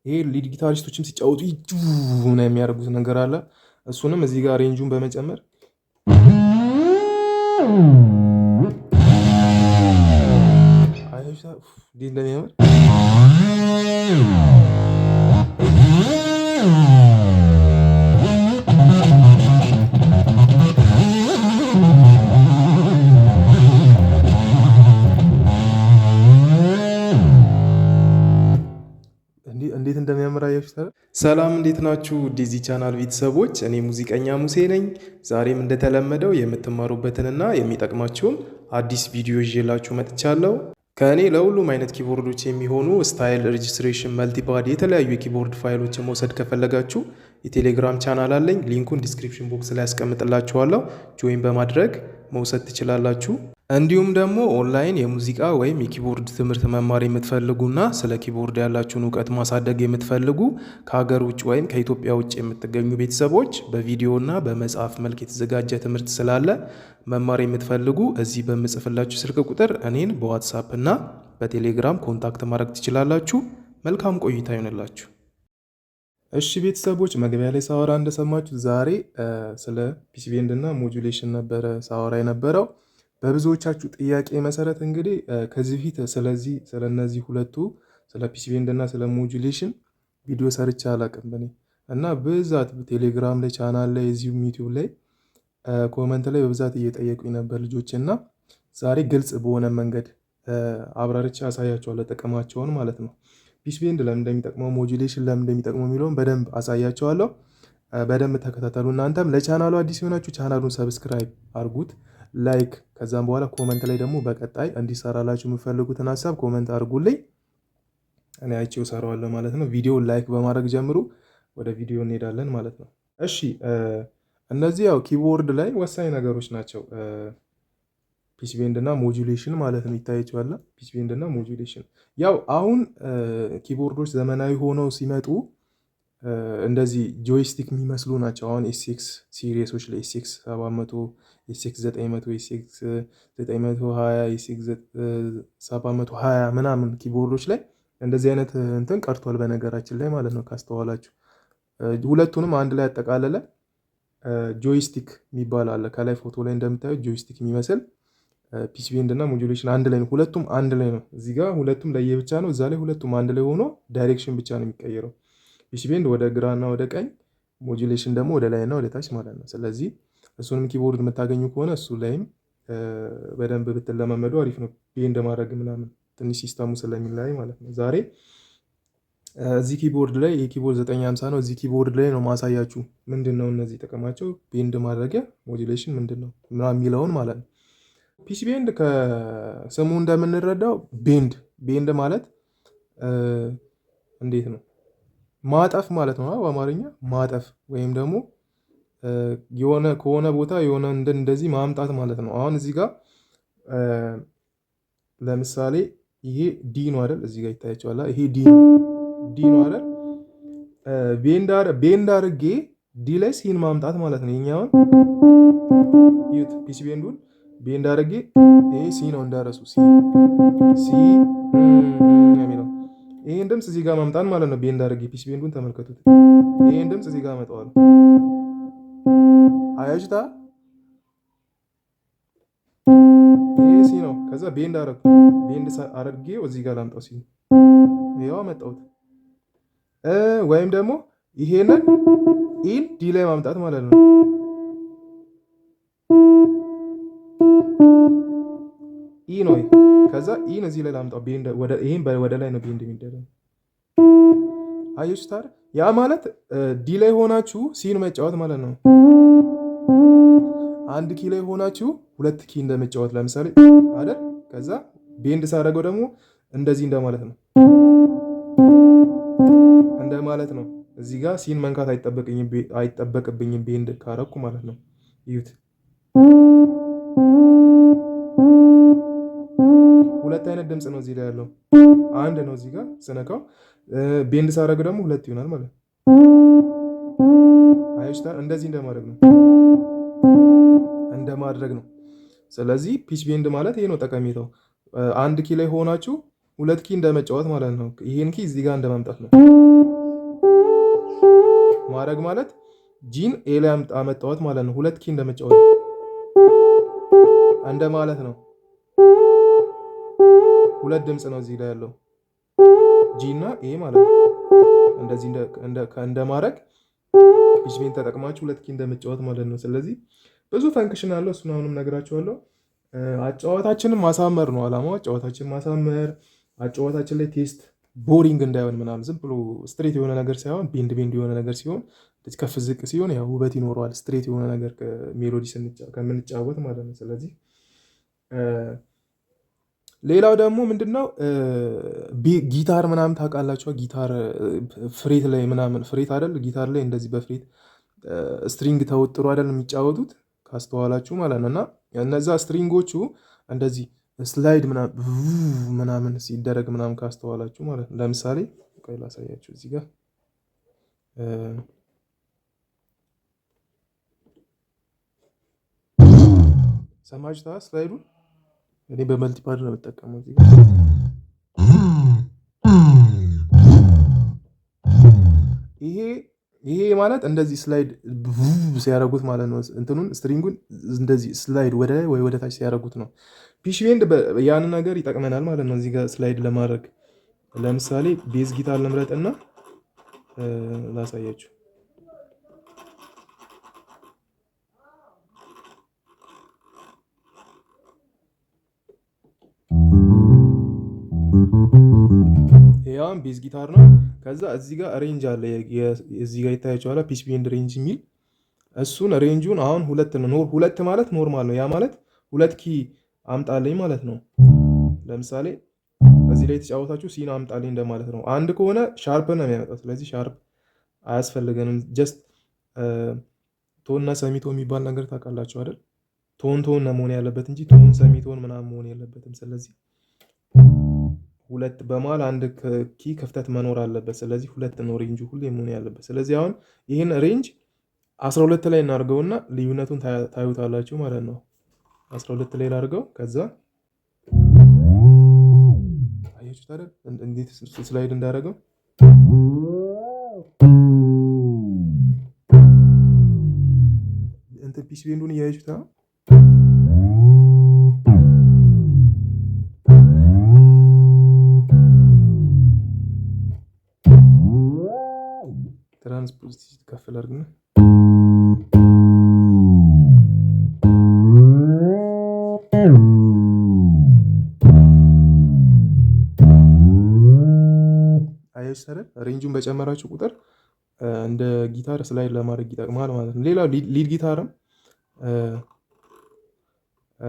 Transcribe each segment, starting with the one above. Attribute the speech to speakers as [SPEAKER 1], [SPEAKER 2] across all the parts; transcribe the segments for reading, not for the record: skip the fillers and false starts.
[SPEAKER 1] ይሄ ሊድ ጊታሪስቶችም ሲጫወቱ ነው የሚያደርጉት ነገር አለ። እሱንም እዚህ ጋር ሬንጁን በመጨመር እንዴት እንደሚያምር እንዴት እንደሚያምር አያችሁት? ሰላም እንዴት ናችሁ? ዲዚ ቻናል ቤተሰቦች፣ እኔ ሙዚቀኛ ሙሴ ነኝ። ዛሬም እንደተለመደው የምትማሩበትንና የሚጠቅማችሁን አዲስ ቪዲዮ ይዤላችሁ መጥቻለሁ። ከእኔ ለሁሉም አይነት ኪቦርዶች የሚሆኑ ስታይል፣ ሬጅስትሬሽን፣ መልቲፓድ የተለያዩ የኪቦርድ ፋይሎችን መውሰድ ከፈለጋችሁ የቴሌግራም ቻናል አለኝ። ሊንኩን ዲስክሪፕሽን ቦክስ ላይ ያስቀምጥላችኋለሁ። ጆይን በማድረግ መውሰድ ትችላላችሁ። እንዲሁም ደግሞ ኦንላይን የሙዚቃ ወይም የኪቦርድ ትምህርት መማር የምትፈልጉና ስለ ኪቦርድ ያላችሁን እውቀት ማሳደግ የምትፈልጉ ከሀገር ውጭ ወይም ከኢትዮጵያ ውጭ የምትገኙ ቤተሰቦች በቪዲዮና በመጽሐፍ መልክ የተዘጋጀ ትምህርት ስላለ መማር የምትፈልጉ እዚህ በምጽፍላችሁ ስልክ ቁጥር እኔን በዋትሳፕ እና በቴሌግራም ኮንታክት ማድረግ ትችላላችሁ። መልካም ቆይታ ይሆንላችሁ። እሺ ቤተሰቦች፣ መግቢያ ላይ ሳወራ እንደሰማችሁ ዛሬ ስለ ፒሲቤንድ እና ሞጁሌሽን ነበረ ሳወራ የነበረው። በብዙዎቻችሁ ጥያቄ መሰረት እንግዲህ ከዚህ ፊት ስለነዚህ ሁለቱ ስለ ፒሲቤንድ እና ስለ ሞጁሌሽን ቪዲዮ ሰርቼ አላውቅም እኔ እና በብዛት ቴሌግራም ላይ ቻናል ላይ እዚሁም ዩቲዩብ ላይ ኮመንት ላይ በብዛት እየጠየቁኝ ነበር ልጆች እና ዛሬ ግልጽ በሆነ መንገድ አብራርቼ አሳያቸዋለሁ ጥቅማቸውን ማለት ነው። ፒሲቤንድ ለምን እንደሚጠቅመው፣ ሞጁሌሽን ለምን እንደሚጠቅመው የሚለውን በደንብ አሳያቸዋለሁ። በደንብ ተከታተሉ። እናንተም ለቻናሉ አዲስ የሆናችሁ ቻናሉን ሰብስክራይብ አርጉት፣ ላይክ፣ ከዛም በኋላ ኮመንት ላይ ደግሞ በቀጣይ እንዲሰራላችሁ የምፈልጉትን ሀሳብ ኮመንት አርጉልኝ፣ እኔ አይቼው እሰራዋለሁ ማለት ነው። ቪዲዮውን ላይክ በማድረግ ጀምሩ። ወደ ቪዲዮ እንሄዳለን ማለት ነው። እሺ እነዚህ ያው ኪቦርድ ላይ ወሳኝ ነገሮች ናቸው። ፒሲቤንድ እና ሞጁሌሽን ማለት ነው። ይታያችኋል። ፒሲቤንድ እና ሞጁሌሽን ያው አሁን ኪቦርዶች ዘመናዊ ሆነው ሲመጡ እንደዚህ ጆይስቲክ የሚመስሉ ናቸው። አሁን ኤስኤክስ ሲሪሶች ላይ ኤስኤክስ 700፣ ኤስኤክስ 900፣ ኤስኤክስ 920፣ ኤስኤክስ 720 ምናምን ኪቦርዶች ላይ እንደዚህ አይነት እንትን ቀርቷል በነገራችን ላይ ማለት ነው። ካስተዋላችሁ ሁለቱንም አንድ ላይ ያጠቃለለ ጆይስቲክ የሚባል አለ። ከላይ ፎቶ ላይ እንደምታዩት ጆይስቲክ የሚመስል ፒሲቤንድ እና ሞጁሌሽን አንድ ላይ ነው። ሁለቱም አንድ ላይ ነው። እዚህ ጋር ሁለቱም ለየብቻ ነው። እዛ ላይ ሁለቱም አንድ ላይ ሆኖ ዳይሬክሽን ብቻ ነው የሚቀየረው። ፒሲቤንድ ወደ ግራና ወደ ቀኝ፣ ሞጁሌሽን ደግሞ ወደ ላይና ወደ ታች ማለት ነው። ስለዚህ እሱንም ኪቦርድ የምታገኙ ከሆነ እሱ ላይም በደንብ ብትለማመዱ አሪፍ ነው። ቤንድ ማድረግ ምናምን ትንሽ ሲስተሙ ስለሚለያይ ማለት ነው። ዛሬ እዚህ ኪቦርድ ላይ የኪቦርድ 950 ነው። እዚህ ኪቦርድ ላይ ነው ማሳያችሁ ምንድን ነው እነዚህ ጥቅማቸው፣ ቤንድ ማድረጊያ፣ ሞጁሌሽን ምንድን ነው ምናምን የሚለውን ማለት ነው። ፒሲቤንድ ከስሙ እንደምንረዳው ቤንድ ማለት እንዴት ነው ማጠፍ ማለት ነው። በአማርኛ ማጠፍ ወይም ደግሞ የሆነ ከሆነ ቦታ የሆነ እንደዚህ ማምጣት ማለት ነው። አሁን እዚህ ጋር ለምሳሌ ይሄ ዲ ነው አይደል? እዚህ ጋር ይታያቸዋል። ይሄ ዲ ነው አይደል? ቤንድ አድርጌ ዲ ላይ ሲን ማምጣት ማለት ነው። ይሄኛውን ዩት ፒሲቤንዱን ቤንድ አድርጌ ይሄ ሲ ነው እንዳረሱ ሲ የሚለው ይሄን ድምፅ እዚህ ጋር ማምጣት ማለት ነው። ቤንድ አድርጌ ፒሲቤንዱን ተመልከቱት። ይሄን ድምፅ እዚህ ጋር አመጣዋለሁ። አያችሁታ? ይሄ ሲ ነው። ከዛ ቤንድ አድርጌ እዚህ ጋር ላምጣው ሲ ይሄው አመጣሁት። ወይም ደግሞ ይሄንን ኢን ዲ ላይ ማምጣት ማለት ነው። ኢ ነው። ከዛ ኢን እዚህ ላይ ላምጣው። ይሄን ወደ ላይ ነው ቤንድ የሚደረግ። አየሽታር? ያ ማለት ዲ ላይ ሆናችሁ ሲን መጫወት ማለት ነው። አንድ ኪ ላይ ሆናችሁ ሁለት ኪ እንደመጫወት ለምሳሌ አይደል? ከዛ ቤንድ ሳደርገው ደግሞ እንደዚህ እንደማለት ነው። እዚህ ጋር ሲን መንካት አይጠበቅብኝም ቤንድ ካረኩ ማለት ነው። እዩት። ሁለት አይነት ድምፅ ነው እዚህ ላይ ያለው። አንድ ነው እዚህ ጋር ስነካው፣ ቤንድ ሳደርግ ደግሞ ሁለት ይሆናል ማለት ነው። አይሽታ እንደዚህ እንደማድረግ ነው። ስለዚህ ፒች ቤንድ ማለት ይሄ ነው ጠቀሜታው። አንድ ኪ ላይ ሆናችሁ ሁለት ኪ እንደመጫወት ማለት ነው። ይሄን ኪ እዚህ ጋር እንደማምጣት ነው ማድረግ ማለት ጂን ኤ ላይ አመጣሁት ማለት ነው። ሁለት ኪ እንደመጫወት እንደ ማለት ነው። ሁለት ድምፅ ነው እዚህ ላይ ያለው ጂ እና ኤ ማለት ነው። እንደዚህ እንደ ማድረግ ፒች ቤንድ ተጠቅማችሁ ሁለት ኪ እንደመጫወት ማለት ነው። ስለዚህ ብዙ ፈንክሽን አለው። እሱን አሁንም ነግራችኋለሁ። አጫዋታችንን ማሳመር ነው አላማው። አጫዋታችንን ማሳመር፣ አጫዋታችን ላይ ቴስት ቦሪንግ እንዳይሆን ምናምን ዝም ብሎ ስትሬት የሆነ ነገር ሳይሆን ቤንድ የሆነ ነገር ሲሆን ከፍ ዝቅ ሲሆን ያው ውበት ይኖረዋል። ስትሬት የሆነ ነገር ሜሎዲ ከምንጫወት ማለት ነው። ስለዚህ ሌላው ደግሞ ምንድነው ጊታር ምናምን ታውቃላችሁ። ጊታር ፍሬት ላይ ምናምን ፍሬት አይደል ጊታር ላይ እንደዚህ በፍሬት ስትሪንግ ተወጥሮ አይደል የሚጫወቱት ካስተዋላችሁ ማለት ነው። እና እነዛ ስትሪንጎቹ እንደዚህ ስላይድ ምናምን ሲደረግ ምናምን ካስተዋላችሁ ማለት ነው። ለምሳሌ ቆይ ላሳያችሁ እዚህ ጋር ሰማችሁታ ስላይዱ። እኔ በመልቲፓድ ነው የምጠቀመው እዚህ ጋር ይሄ ማለት እንደዚህ ስላይድ ሲያደርጉት ማለት ነው። እንትኑን ስትሪንጉን እንደዚህ ስላይድ ወደ ላይ ወይ ወደ ታች ሲያደርጉት ነው። ፒች ቤንድ ያንን ነገር ይጠቅመናል ማለት ነው። እዚህ ጋር ስላይድ ለማድረግ ለምሳሌ ቤዝ ጊታር ልምረጥና ላሳያችሁ። ያውን ቤዝ ጊታር ነው። ከዛ እዚህ ጋር ሬንጅ አለ። እዚህ ጋር ይታያችኋል ፒች ቤንድ ሬንጅ የሚል እሱን ሬንጁን አሁን ሁለት ነው። ሁለት ማለት ኖርማል ነው። ያ ማለት ሁለት ኪ አምጣልኝ ማለት ነው። ለምሳሌ እዚህ ላይ የተጫወታችሁ ሲን አምጣልኝ እንደማለት ነው። አንድ ከሆነ ሻርፕ ነው የሚያመጣው። ስለዚህ ሻርፕ አያስፈልገንም። ጀስት ቶንና ሰሚቶ የሚባል ነገር ታውቃላችሁ አይደል? ቶን ነው መሆን ያለበት እንጂ ቶን ሰሚቶን ምናምን መሆን የለበትም። ስለዚህ ሁለት በመሃል አንድ ኪ ክፍተት መኖር አለበት። ስለዚህ ሁለት ነው ሬንጁ ሁሌ መሆን ያለበት። ስለዚህ አሁን ይህን ሬንጅ 12 ላይ እናድርገውና ልዩነቱን ታዩታላችሁ ማለት ነው። 12 ላይ ላድርገው። ከዛ አያችሁት አይደል እንዴት ስላይድ እንዳደረገው። እንትን ፒች ቤንዱን እያያችሁት ነው። ትራንስፖዝ ከፍ ላድርግና ሬንጁን በጨመራችሁ ቁጥር እንደ ጊታር ስላይድ ለማድረግ ይጠቅማል ማለት ነው። ሌላው ሊድ ጊታርም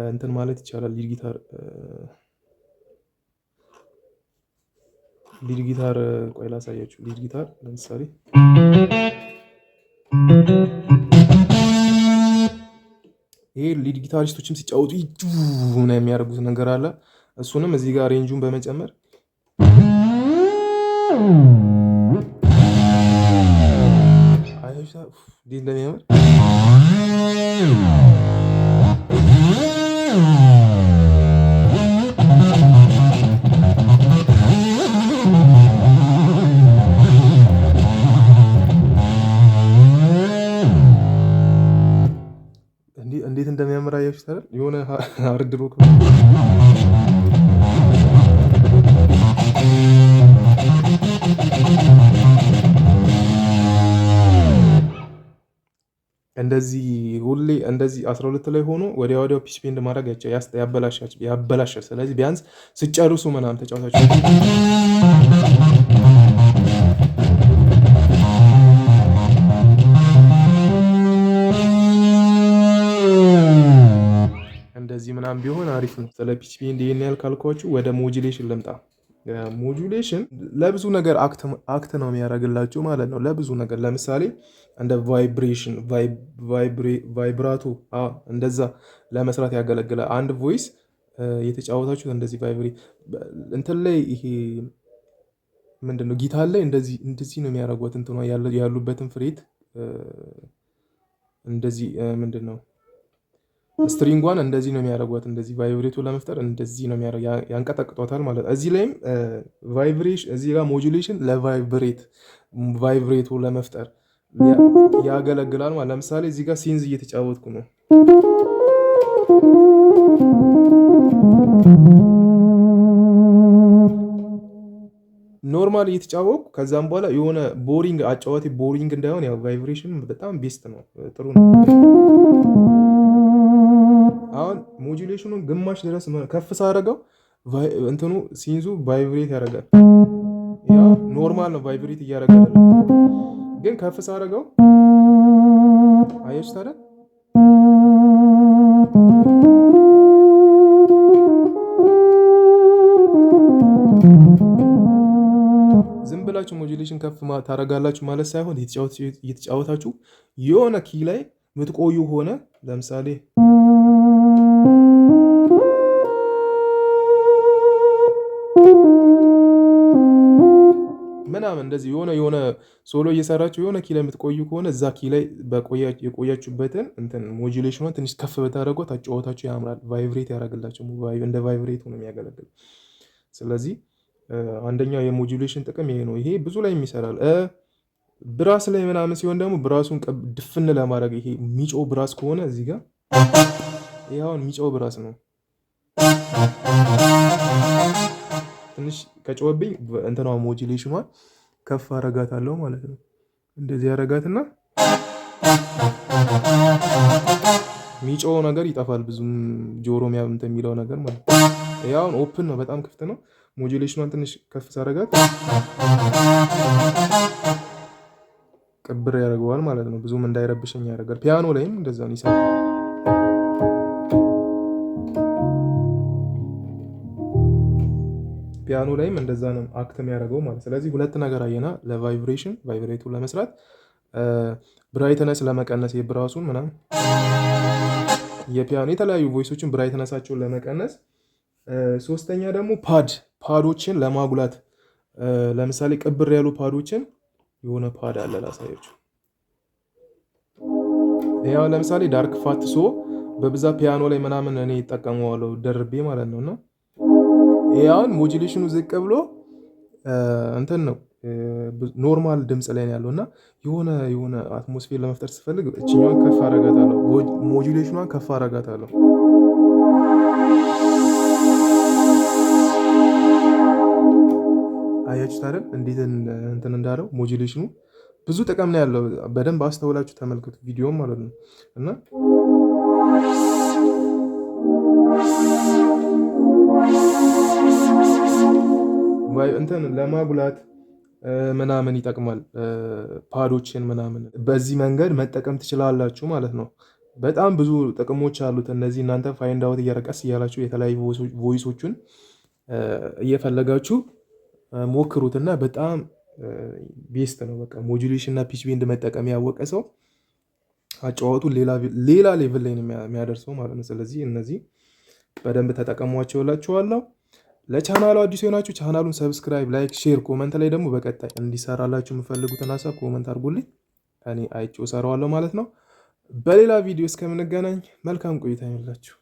[SPEAKER 1] እንትን ማለት ይቻላል። ሊድ ጊታር ቆይ ላሳያችሁ። ሊድ ጊታር ለምሳሌ ይሄ ሊድ ጊታሪስቶችም ሲጫወቱ ነው የሚያደርጉት ነገር አለ። እሱንም እዚህ ጋር ሬንጁን በመጨመር እንደሚያምር እንዴት እንደሚያምር አያችሁት አይደል? የሆነ ሃርድ ሮክ እንደዚህ ሁሌ እንደዚህ 12 ላይ ሆኖ ወዲያው ፒች ቤንድ ማድረግ ያበላሻል። ስለዚህ ቢያንስ ስጨርሱ ምናምን ተጫውታችሁ እንደዚህ ምናምን ቢሆን አሪፍ ነው። ስለ ፒች ቤንድ ይሄን ያህል ካልኳችሁ ወደ ሞጁሌሽን ልምጣ። ሞጁሌሽን ለብዙ ነገር አክት ነው የሚያደርግላችሁ ማለት ነው። ለብዙ ነገር ለምሳሌ እንደ ቫይብሬሽን ቫይብራቶ እንደዛ ለመስራት ያገለግላል። አንድ ቮይስ የተጫወታችሁት እንደዚህ ቫይብሬት እንትን ላይ ይሄ ምንድነው ጊታር ላይ እንደዚህ ነው የሚያደርጉት። እንትኗ ያሉበትን ፍሬት እንደዚህ ምንድነው ስትሪንጓን እንደዚህ ነው የሚያደርጓት። እንደዚህ ቫይብሬቱ ለመፍጠር እንደዚህ ነው የሚያደርግ ያንቀጠቅጧታል ማለት ነው። እዚህ ላይም ቫይብሬሽን እዚህ ጋር ሞጁሌሽን ቫይብሬቱ ለመፍጠር ያገለግላል ማለት። ለምሳሌ እዚህ ጋር ሲንዝ እየተጫወትኩ ነው። ኖርማል እየተጫወትኩ ከዛም በኋላ የሆነ ቦሪንግ አጫዋቴ ቦሪንግ እንዳይሆን ያው ቫይብሬሽን በጣም ቤስት ነው፣ ጥሩ ነው። አሁን ሞጁሌሽኑን ግማሽ ድረስ ከፍ ሳደርገው እንትኑ ሲንዙ ቫይብሬት ያደርጋል። ያ ኖርማል ነው፣ ቫይብሬት እያደረገ አይደለም። ግን ከፍ ሳደርገው አየሽ ታዲያ ዝም ብላችሁ ሞጁሌሽን ከፍ ታደርጋላችሁ ማለት ሳይሆን እየተጫወታችሁ የሆነ ኪ ላይ የምትቆዩ ሆነ ለምሳሌ ምናምን እንደዚህ የሆነ ሶሎ እየሰራችሁ የሆነ ኪ ላይ የምትቆዩ ከሆነ እዛ ኪ ላይ የቆያችሁበትን እንትን ሞጁሌሽኗን ትንሽ ከፍ በታደረጓት አጫወታችሁ ያምራል። ቫይብሬት ያደርግላችሁ፣ እንደ ቫይብሬት ነው የሚያገለግል። ስለዚህ አንደኛው የሞጁሌሽን ጥቅም ይሄ ነው። ይሄ ብዙ ላይ ይሰራል። ብራስ ላይ ምናምን ሲሆን ደግሞ ብራሱን ድፍን ለማድረግ ይሄ ሚጮ ብራስ ከሆነ እዚህ ጋር ይሄ አሁን ሚጮ ብራስ ነው። ትንሽ ከጮህብኝ እንትኗ ሞጁሌሽኗን ከፍ አረጋታለሁ ማለት ነው። እንደዚህ አረጋትና ሚጮ ነገር ይጠፋል። ብዙም ጆሮ እንትን የሚለው ነገር ማለት ነው። ይሄ አሁን ኦፕን ነው፣ በጣም ክፍት ነው። ሞጁሌሽኗን ትንሽ ከፍ ሳረጋት ቅብር ያደርገዋል ማለት ነው። ብዙም እንዳይረብሸኝ ያደርጋል። ፒያኖ ላይም እንደዛ ነው ይሰራል። ፒያኖ ላይም እንደዛ ነው አክት የሚያደርገው ማለት። ስለዚህ ሁለት ነገር አየና፣ ለቫይብሬሽን ቫይብሬቱ ለመስራት፣ ብራይትነስ ለመቀነስ የብራሱን ምናምን የፒያኖ የተለያዩ ቮይሶችን ብራይትነሳቸውን ለመቀነስ፣ ሶስተኛ ደግሞ ፓዶችን ለማጉላት። ለምሳሌ ቅብር ያሉ ፓዶችን የሆነ ፓድ አለ ላሳያችሁ። ያው ለምሳሌ ዳርክ ፋትሶ በብዛት ፒያኖ ላይ ምናምን እኔ እጠቀመዋለሁ ደርቤ ማለት ነውና ያውን ሞጁሌሽኑ ዝቅ ብሎ እንትን ነው ኖርማል ድምጽ ላይ ያለው እና የሆነ አትሞስፌር ለመፍጠር ስፈልግ እችኛዋን ከፍ አረጋታለሁ፣ ሞጁሌሽኗን ከፍ አረጋታለሁ። አያችሁት አይደል እንዴት እንትን እንዳለው። ሞጁሌሽኑ ብዙ ጥቅም ነው ያለው። በደንብ አስተውላችሁ ተመልከቱ ቪዲዮ ማለት ነው። እና እንትን ለማጉላት ምናምን ይጠቅማል። ፓዶችን ምናምን በዚህ መንገድ መጠቀም ትችላላችሁ ማለት ነው። በጣም ብዙ ጥቅሞች አሉት። እነዚህ እናንተ ፋይንድ አውት እያረቀስ እያላችሁ የተለያዩ ቮይሶቹን እየፈለጋችሁ ሞክሩትና በጣም ቤስት ነው። በቃ ሞጁሌሽን እና ፒች ቤንድ መጠቀም ያወቀ ሰው አጫዋቱ ሌላ ሌቭል ላይ ነው የሚያደርሰው ማለት ነው። ስለዚህ እነዚህ በደንብ ተጠቀሟቸው እላችኋለሁ። ለቻናሉ አዲስ የሆናችሁ ቻናሉን ሰብስክራይብ፣ ላይክ፣ ሼር፣ ኮመንት ላይ ደግሞ በቀጣይ እንዲሰራላችሁ የምፈልጉትን ሀሳብ ኮመንት አድርጉልኝ። እኔ አይቼው እሰራዋለሁ ማለት ነው። በሌላ ቪዲዮ እስከምንገናኝ መልካም ቆይታ ይሁንላችሁ።